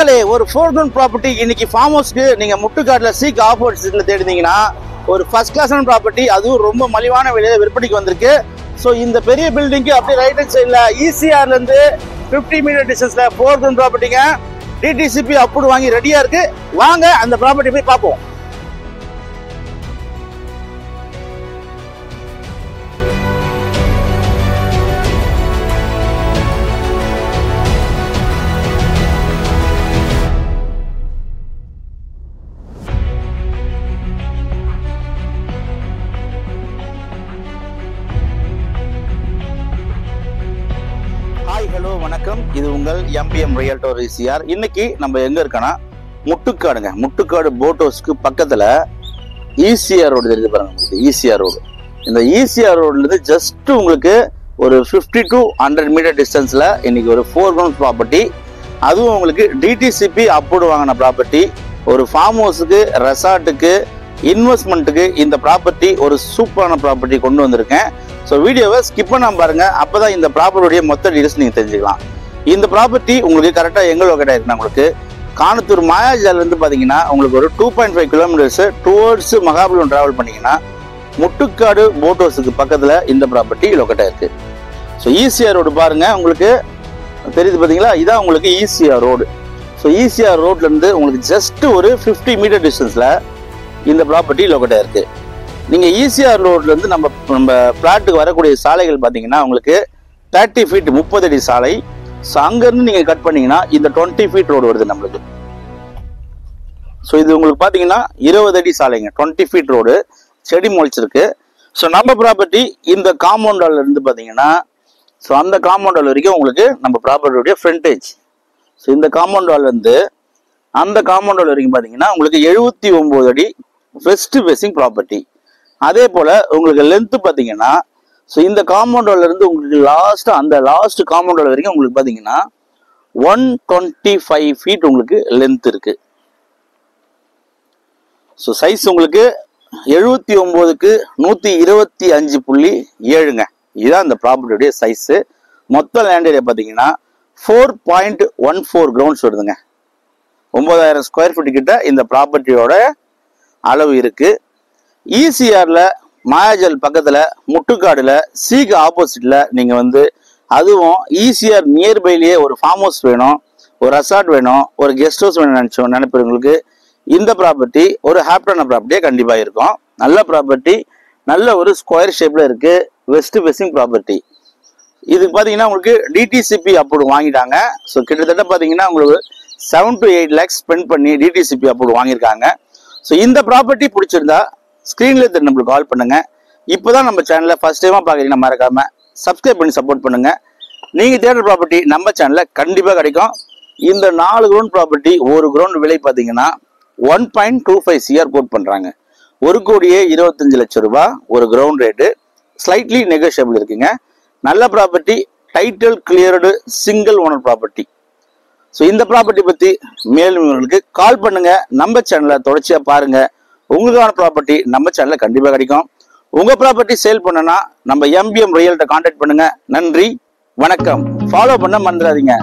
மக்களே, ஒரு 4 ground property இன்னைக்கு ஃபார்ம் ஹவுஸ்க்கு நீங்க முட்டுக்காடுல சீக் ஆப்போசிட்ல தேடினீங்கன்னா ஒரு ஃபர்ஸ்ட் கிளாஸான ப்ராப்பர்ட்டி, அதுவும் ரொம்ப மலிவான விலையில விற்பனைக்கு வந்திருக்கு. ஸோ இந்த பெரிய பில்டிங்க்கு அப்படியே ரைட் ஹேண்ட் சைட்ல ஈசிஆர்ல இருந்து 50 மீட்டர் டிஸ்டன்ஸ்ல 4 ground ப்ராப்பர்ட்டிங்க. டிடிசிபி அப்ரூவ் வாங்கி ரெடியா இருக்கு. வாங்க அந்த ப்ராப்பர்ட்டி போய் பார்ப்போம். ஹாய், ஹலோ, வணக்கம். இது உங்கள் எம்பிஎம் ரியல்டர் ஈசிஆர். இன்னைக்கு நம்ம எங்க இருக்கோன்னா முட்டுக்காடுங்க. முட்டுக்காடு போட் ஹவுஸ்க்கு பக்கத்துல ஈசிஆர் ரோடு தெரியுது பாருங்க. உங்களுக்கு ஈசிஆர் ரோடு, இந்த ஈசிஆர் ரோட்ல இருந்து ஜஸ்ட் உங்களுக்கு ஒரு 50 to 100 மீட்டர் டிஸ்டன்ஸ்ல இன்னைக்கு ஒரு 4 ground ப்ராப்பர்ட்டி, அதுவும் உங்களுக்கு டிடிசிபி அப்ரூவ் வாங்கின ப்ராப்பர்ட்டி. ஒரு ஃபார்ம் ஹவுஸுக்கு, ரெசார்ட்டுக்கு, இன்வெஸ்ட்மெண்ட்டுக்கு இந்த ப்ராப்பர்ட்டி ஒரு சூப்பரான ப்ராப்பர்ட்டி கொண்டு வந்திருக்கேன். ஸோ வீடியோவை ஸ்கிப் பண்ணாம பாருங்க. அப்பதான் இந்த ப்ராப்பர்ட்டியுடைய மொத்த டீடைல்ஸ் நீங்க தெரிஞ்சுக்கலாம். இந்த ப்ராப்பர்ட்டி உங்களுக்கு கரெக்டா எங்க லொகேட் ஆயிருக்குன்னா, உங்களுக்கு காணத்தூர் மாயாஜால இருந்து பாத்தீங்கன்னா உங்களுக்கு ஒரு 2.5 கிலோமீட்டர்ஸ் டுவர்ட்ஸ் மகாபலிபுரம் டிராவல் பண்ணீங்கன்னா முட்டுக்காடு போட் ஹவுஸுக்கு பக்கத்துல இந்த ப்ராப்பர்ட்டி லொகேட் ஆயிருக்கு. ஸோ ஈசிஆர் ரோடு பாருங்க, உங்களுக்கு தெரியுது பாத்தீங்களா? இதான் உங்களுக்கு ஈசிஆர் ரோடு. ஸோ ஈசிஆர் ரோட்ல இருந்து உங்களுக்கு ஜஸ்ட் ஒரு 50 மீட்டர் டிஸ்டன்ஸ்ல இந்த ப்ராப்பர்ட்டி லொகேட் ஆயிருக்கு. நீங்க ஈசிஆர் ரோட்ல இருந்து நம்ம பிளாட்டுக்கு வரக்கூடிய சாலைகள் பாத்தீங்கன்னா உங்களுக்கு 30 feet 30 அடி சாலை. ஸோ அங்கிருந்து நீங்க கட் பண்ணீங்கன்னா இந்த 20 feet ரோடு வருது நம்மளுக்கு. ஸோ இது உங்களுக்கு பாத்தீங்கன்னா 20 அடி சாலைங்க, 20 feet ரோடு, செடி முளைச்சிருக்கு. ஸோ நம்ம ப்ராப்பர்ட்டி இந்த காம்பவுண்ட் வால்ல இருந்து பாத்தீங்கன்னா, ஸோ அந்த காம்பவுண்ட் வால் வரைக்கும் உங்களுக்கு நம்ம ப்ராப்பர்ட்டியுடைய ஃப்ரண்டேஜ். ஸோ இந்த காம்பவுண்ட் வால்ல இருந்து அந்த காம்பவுண்ட் வால் வரைக்கும் பாத்தீங்கன்னா உங்களுக்கு 79 அடி வெஸ்ட் ஃபேசிங் ப்ராப்பர்ட்டி. அதே போல உங்களுக்கு லென்த் பாத்தீங்கன்னா, ஸோ இந்த காம்பவுண்ட் வால்ல இருந்து உங்களுக்கு லாஸ்ட் காம்பவுண்ட் வால் வரைக்கும் உங்களுக்கு பாத்தீங்கன்னா 125 feet உங்களுக்கு லென்த் இருக்கு. ஸோ சைஸ் உங்களுக்கு 79க்கு 125.7ங்க. இதுதான் இந்த ப்ராப்பர்ட்டியுடைய சைஸ். மொத்த லேண்ட் ஏரியா பாத்தீங்கன்னா 4.14 கிரவுண்ட்ஸ் வருதுங்க. 9000 ஸ்கொயர் ஃபீட் கிட்ட இந்த ப்ராப்பர்ட்டியோட அளவு இருக்கு. ஈசிஆர்ல மாயாஜல் பக்கத்துல முட்டுக்காடுல சீக் ஆப்போசிட்ல நீங்க அதுவும் ஈசிஆர் நியர்பைலயே ஒரு ஃபார்ம் ஹவுஸ் வேணும், ஒரு ரெசார்ட் வேணும், ஒரு கெஸ்ட் ஹவுஸ் வேணும் நினைப்பவங்களுக்கு இந்த ப்ராப்பர்ட்டி ஒரு ஹாப்பியான ப்ராப்பர்ட்டியே கண்டிப்பா இருக்கும். நல்ல ப்ராப்பர்ட்டி, நல்ல ஒரு ஸ்கொயர் ஷேப்ல இருக்கு, வெஸ்ட் ஃபேசிங் ப்ராப்பர்ட்டி. இதுக்கு பாத்தீங்கன்னா உங்களுக்கு டிடிசிபி அப்ரூவ் வாங்கிட்டாங்க. ஸோ கிட்டத்தட்ட பாத்தீங்கன்னா உங்களுக்கு 7 to 8 lakhs ஸ்பெண்ட் பண்ணி டிடிசிபி அப்ரூவ் வாங்கியிருக்காங்க. ஸோ இந்த ப்ராப்பர்ட்டி பிடிச்சிருந்தா ஸ்கிரீன்ல நம்மளுக்கு கால் பண்ணுங்க. இப்போதான் நம்ம சேனலை ஃபர்ஸ்ட் டைமா பாக்குறீங்கன்னா மறக்காம சப்ஸ்கிரைப் பண்ணி சப்போர்ட் பண்ணுங்க. நீங்க தேடுற ப்ராப்பர்ட்டி நம்ம சேனல்ல கண்டிப்பா கிடைக்கும். இந்த 4 ground ப்ராப்பர்ட்டி ஒரு கிரவுண்ட் விலை பாத்தீங்கன்னா 1.25 CR கோட் பண்றாங்க. 1,25 லட்சம் ரூபாய் ஒரு கிரவுண்ட் ரேட்டு. ஸ்லைட்லி நெகோஷியபிள் இருக்குங்க. நல்ல property, title cleared, single owner property. So இந்த ப்ராப்பர்ட்டி பத்தி மேலும் உங்களுக்கு கால் பண்ணுங்க. நம்ம சேனலை தொடர்ச்சியா பாருங்க. உங்களுக்கான ப்ராப்பர்ட்டி நம்ம சேனல்ல கண்டிப்பா கிடைக்கும். உங்க ப்ராப்பர்ட்டி சேல் பண்ணனா நம்ம எம்பிஎம் ரியல்ட்ட கான்டாக்ட் பண்ணுங்க. நன்றி, வணக்கம். ஃபாலோ பண்ண மறந்துடாதீங்க.